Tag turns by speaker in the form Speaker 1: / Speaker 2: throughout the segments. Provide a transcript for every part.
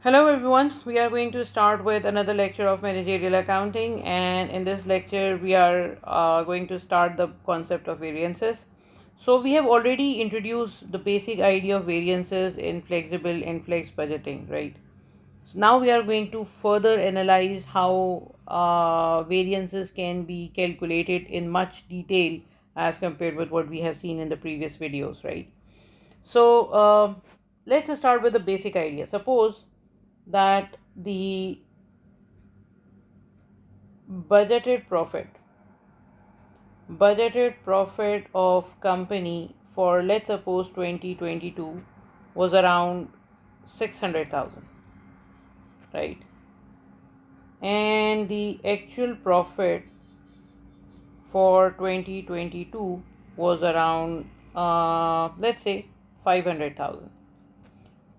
Speaker 1: Hello everyone, we are going to start with another lecture of managerial accounting, and in this lecture we are going to start the concept of variances. So we have already introduced the basic idea of variances in flexible and flex budgeting, right? So now we are going to further analyze how variances can be calculated in much detail as compared with what we have seen in the previous videos, right? So let's start with the basic idea. Suppose that the budgeted profit budgeted profit of company for, let's suppose, 2022 was around 600,000, right? And the actual profit for 2022 was around, let's say, 500,000.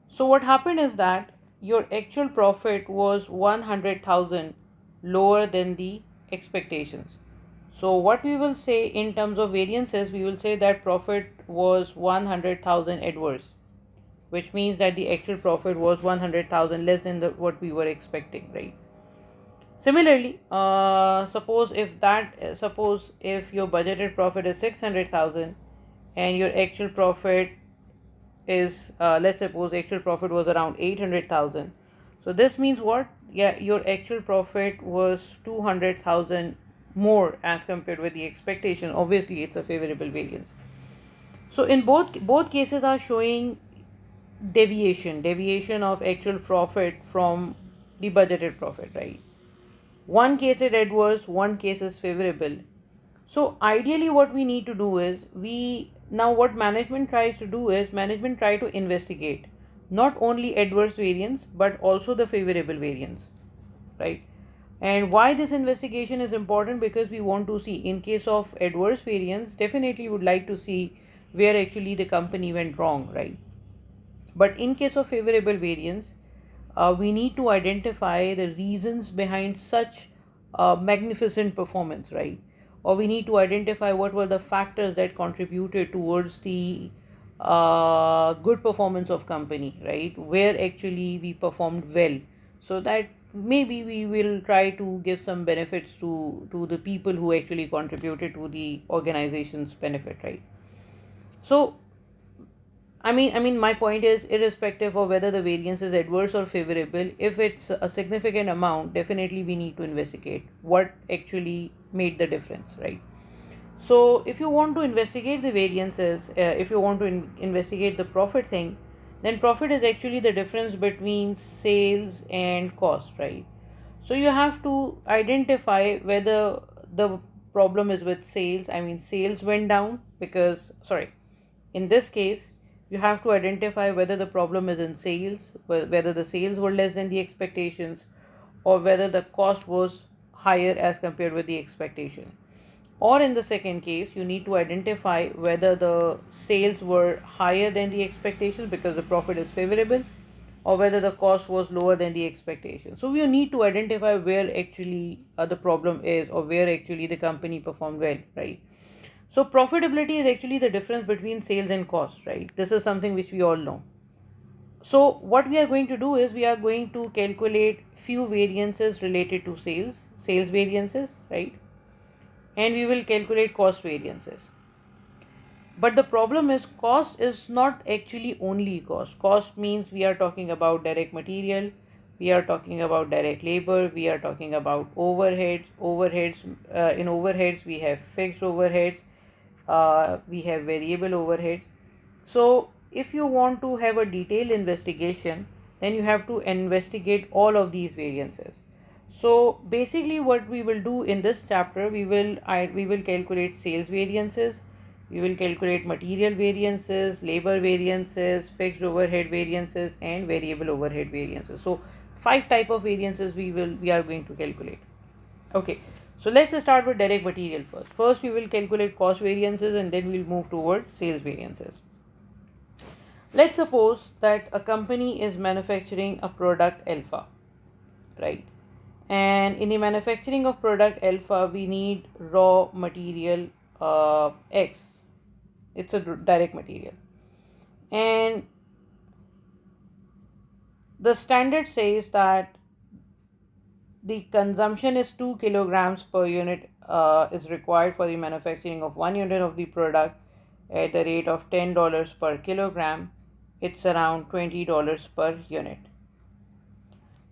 Speaker 1: So what happened is that your actual profit was 100,000 lower than the expectations. So what we will say in terms of variances, we will say that profit was 100,000 adverse, which means that the actual profit was 100,000 less than what we were expecting, right? Similarly, suppose if your budgeted profit is 600,000 and your actual profit is, let's suppose actual profit was around 800,000. So this means what? Yeah, your actual profit was 200,000 more as compared with the expectation. Obviously it's a favorable variance. So in both cases are showing deviation of actual profit from the budgeted profit, right? One case is adverse, one case is favorable. So ideally what we need to do is, we now what management tries to do is, management try to investigate not only adverse variance but also the favorable variance, right? And why this investigation is important? Because we want to see, in case of adverse variance, definitely would like to see where actually the company went wrong, right? But in case of favorable variance, we need to identify the reasons behind such magnificent performance, right? Or we need to identify what were the factors that contributed towards the good performance of company, right? Where actually we performed well, so that maybe we will try to give some benefits to the people who actually contributed to the organization's benefit, right? So my point is, irrespective of whether the variance is adverse or favorable, if it's a significant amount, definitely we need to investigate what actually made the difference, right? So, if you want to investigate the variances, if you want to investigate the profit thing, then profit is actually the difference between sales and cost, right? So, you have to identify whether the problem is with sales. Sales went down because, sorry, in this case, you have to identify whether the problem is in sales, whether the sales were less than the expectations, or whether the cost was higher as compared with the expectation. Or in the second case, you need to identify whether the sales were higher than the expectations because the profit is favorable, or whether the cost was lower than the expectation. So we need to identify where actually the problem is, or where actually the company performed well, right? So profitability is actually the difference between sales and cost, right? This is something which we all know. So what we are going to do is, we are going to calculate few variances related to sales variances, right? And we will calculate cost variances. But the problem is, cost is not actually only cost. Cost means we are talking about direct material, we are talking about direct labor, we are talking about in overheads we have fixed overheads, we have variable overheads. So if you want to have a detailed investigation, then you have to investigate all of these variances. So basically what we will do in this chapter, we will calculate sales variances, we will calculate material variances, labor variances, fixed overhead variances, and variable overhead variances. So five type of variances we are going to calculate. Okay, so let's start with direct material first. First we will calculate cost variances, and then we'll move towards sales variances. Let's suppose that a company is manufacturing a product alpha, right? And in the manufacturing of product alpha, we need raw material X. It's a direct material. And the standard says that the consumption is 2 kilograms per unit is required for the manufacturing of 1 unit of the product at the rate of $10 per kilogram. It's around $20 per unit.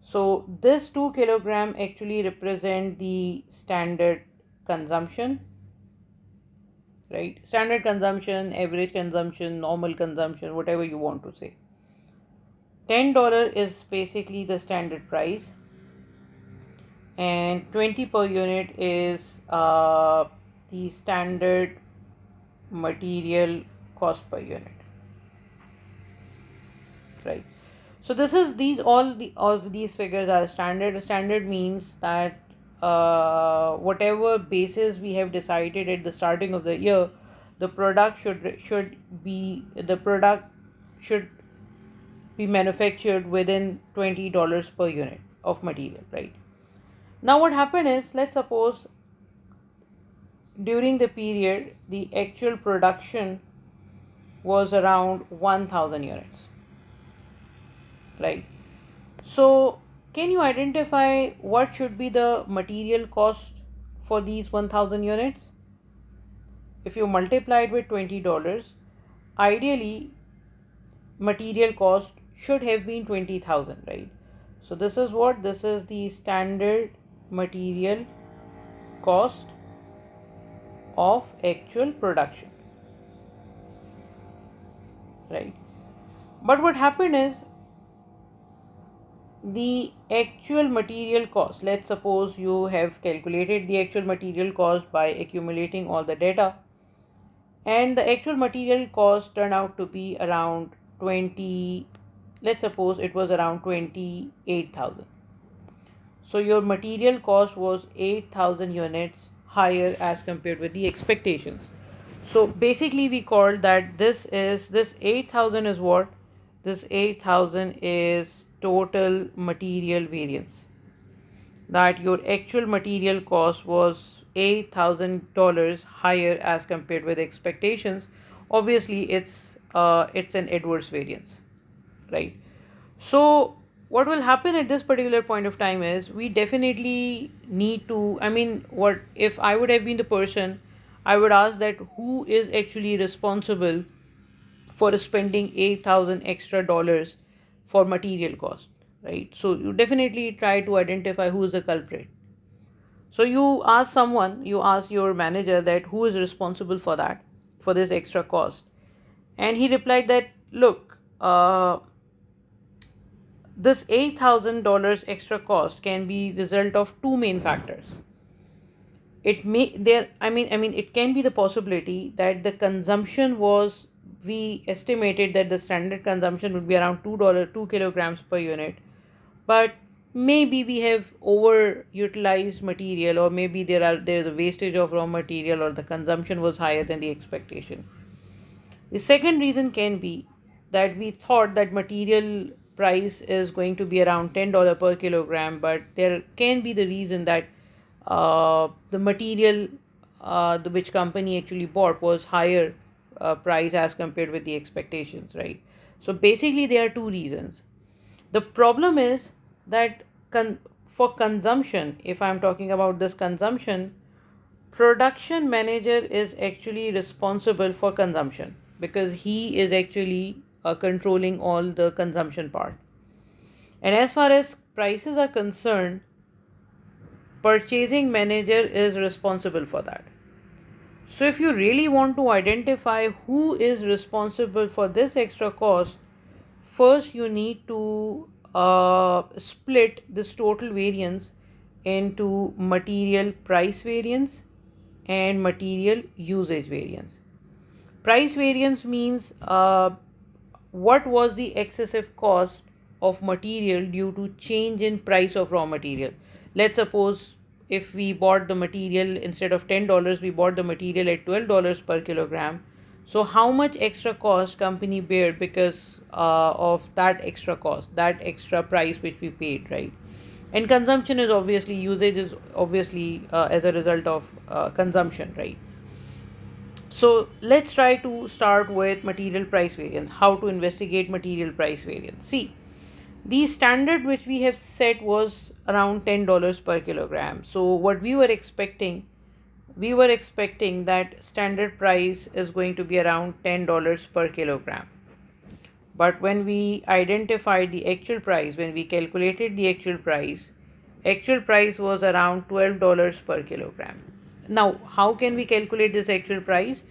Speaker 1: So this 2 kilogram actually represent the standard consumption, right? Standard consumption, average consumption, normal consumption, whatever you want to say. $10 is basically the standard price, and 20 per unit is the standard material cost per unit, right? So this is all of these figures are standard. Standard means that whatever basis we have decided at the starting of the year, the product should be manufactured within $20 per unit of material, right? Now what happened is, let's suppose during the period the actual production was around 1000 units, right? So can you identify what should be the material cost for these 1000 units? If you multiply it with $20, ideally material cost should have been 20,000, right? So this is the standard material cost of actual production, right? But what happened is, the actual material cost, let's suppose you have calculated the actual material cost by accumulating all the data, and the actual material cost turned out to be around 20, let's suppose it was around 28,000. So your material cost was 8,000 units higher as compared with the expectations. So basically we called that this 8,000 is what? This 8,000 is total material variance. That your actual material cost was $8,000 higher as compared with expectations. Obviously it's an adverse variance, right? So what will happen at this particular point of time is, we definitely need to, what if I would have been the person, I would ask that who is actually responsible for spending 8,000 extra dollars for material cost, right? So you definitely try to identify who is the culprit. So you ask your manager that who is responsible for that, for this extra cost. And he replied that, look, this $8,000 extra cost can be result of two main factors. It can be the possibility that the consumption was, we estimated that the standard consumption would be around $2 kilograms per unit, but maybe we have overutilized material, or maybe there's a wastage of raw material, or the consumption was higher than the expectation. The second reason can be that we thought that material price is going to be around $10 per kilogram, but there can be the reason that the material which company actually bought was higher price as compared with the expectations, right? So basically there are two reasons. The problem is that for consumption, if I'm talking about this consumption, production manager is actually responsible for consumption, because he is actually controlling all the consumption part. And as far as prices are concerned, purchasing manager is responsible for that. So if you really want to identify who is responsible for this extra cost, first you need to split this total variance into material price variance and material usage variance. Price variance means what was the excessive cost of material due to change in price of raw material. Let's suppose if we bought the material, instead of $10, we bought the material at $12 per kilogram. So how much extra cost company bear because of that extra cost, that extra price which we paid, right? And consumption is obviously, usage is obviously as a result of consumption, right? So let's try to start with material price variance. How to investigate material price variance? See, The standard which we have set was around $10 per kilogram. So what we were expecting that standard price is going to be around $10 per kilogram. But when we identified the actual price, when we calculated the actual price was around $12 per kilogram. Now, how can we calculate this actual price?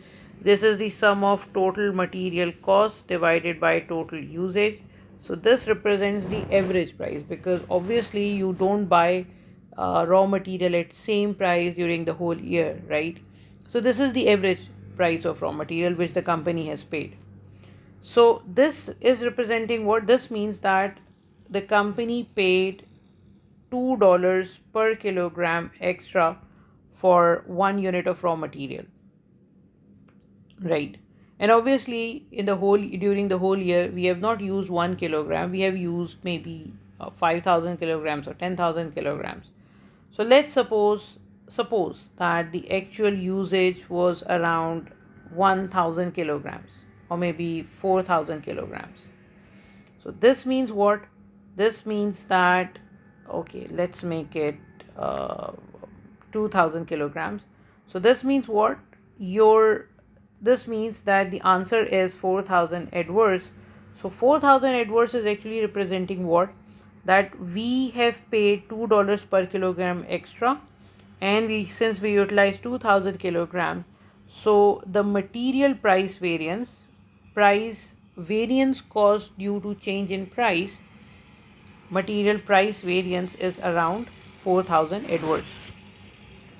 Speaker 1: This is the sum of total material cost divided by total usage. So this represents the average price, because obviously you don't buy raw material at same price during the whole year, right? So this is the average price of raw material which the company has paid. So this is representing what? This means that the company paid $2 per kilogram extra for 1 unit of raw material, right? And obviously during the whole year we have not used 1 kilogram, we have used maybe 5,000 kilograms or 10,000 kilograms. So let's suppose that the actual usage was around 1,000 kilograms or maybe 4,000 kilograms. So this means what? This means that, okay, let's make it 2,000 kilograms. So this means what? This means that the answer is 4,000 adverse. So 4,000 adverse is actually representing what? That we have paid $2 per kilogram extra, and since we utilized 2,000 kilogram, so the material price variance caused due to change in price, material price variance is around 4,000 adverse,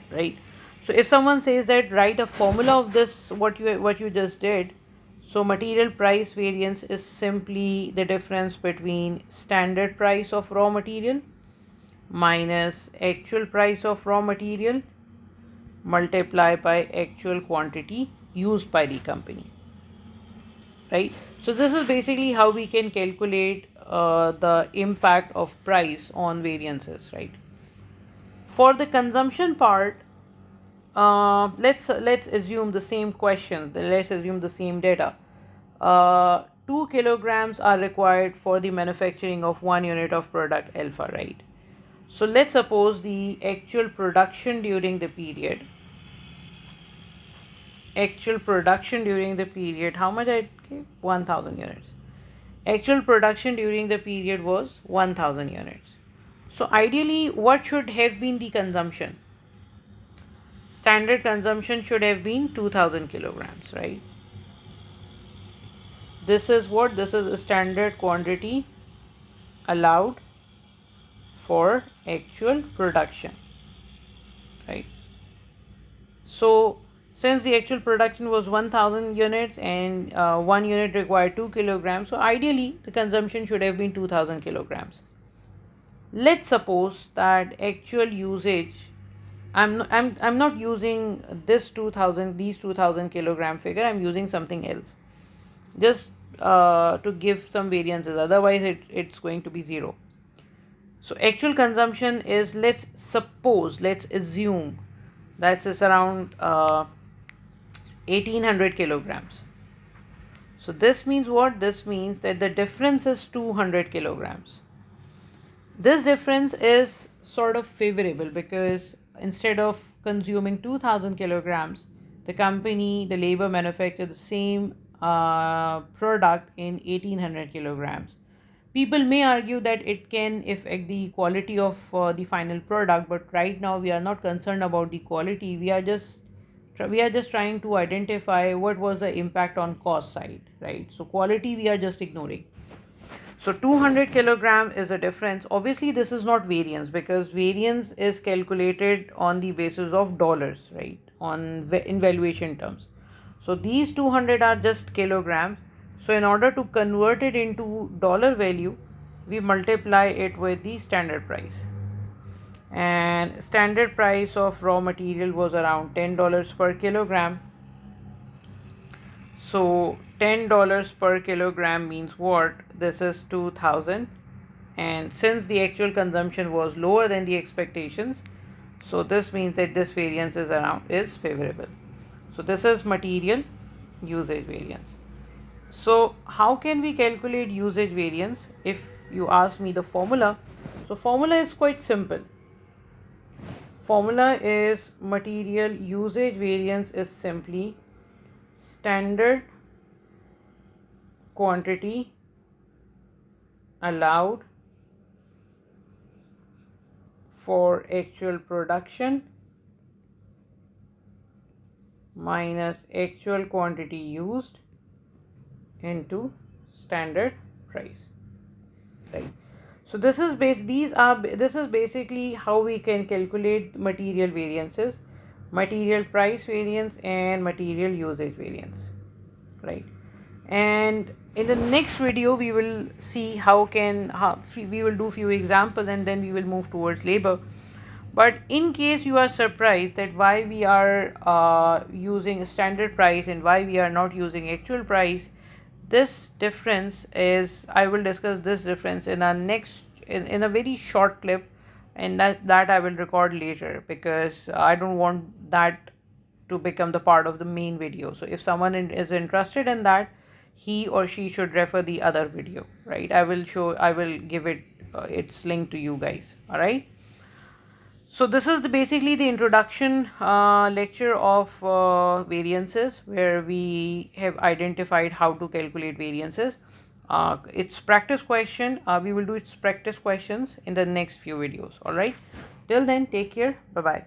Speaker 1: right? So if someone says that write a formula of this, what you just did, so material price variance is simply the difference between standard price of raw material minus actual price of raw material multiplied by actual quantity used by the company, right? So this is basically how we can calculate the impact of price on variances, right? For the consumption part, let's assume the same question. Let's assume the same data. 2 kilograms are required for the manufacturing of 1 unit of product alpha, right? So let's suppose the actual production during the period, how much I gave? 1,000 units. Actual production during the period was 1,000 units. So ideally, what should have been the consumption? Standard consumption should have been 2,000 kilograms, right? This is what? This is a standard quantity allowed for actual production, right? So since the actual production was 1,000 units and 1 unit required 2 kilograms, so ideally the consumption should have been 2,000 kilograms. Let's suppose that actual usage, I'm not using these 2,000 kilogram figure, I'm using something else, just to give some variances, otherwise it's going to be 0. So actual consumption is, let's assume that is around 1,800 kilograms. So this means what? This means that the difference is 200 kilograms. This difference is sort of favorable, because instead of consuming 2,000 kilograms, the labor manufactured the same product in 1,800 kilograms. People may argue that it can affect the quality of the final product, but right now we are not concerned about the quality. We are just trying to identify what was the impact on cost side, right? So quality we are just ignoring. So 200 kilogram is a difference. Obviously this is not variance, because variance is calculated on the basis of dollars, right, in valuation terms. So these 200 are just kilograms. So in order to convert it into dollar value, we multiply it with the standard price. And standard price of raw material was around $10 per kilogram. So $10 per kilogram means what? This is 2,000. And since the actual consumption was lower than the expectations, so this means that this variance is favorable. So this is material usage variance. So how can we calculate usage variance? If you ask me the formula, so formula is quite simple. Formula is material usage variance is simply standard quantity allowed for actual production minus actual quantity used into standard price, right? So this is basically how we can calculate material variances, material price variance and material usage variance, right? And in the next video we will see how we will do few examples, and then we will move towards labor. But in case you are surprised that why we are using standard price and why we are not using actual price, this difference is, I will discuss this difference in our next in a very short clip, and that I will record later, because I don't want that to become the part of the main video. So if someone is interested in that, he or she should refer the other video, right? I will give it its link to you guys. All right. So this is basically the introduction lecture of variances, where we have identified how to calculate variances. It's practice question. We will do its practice questions in the next few videos. All right. Till then, take care. Bye bye.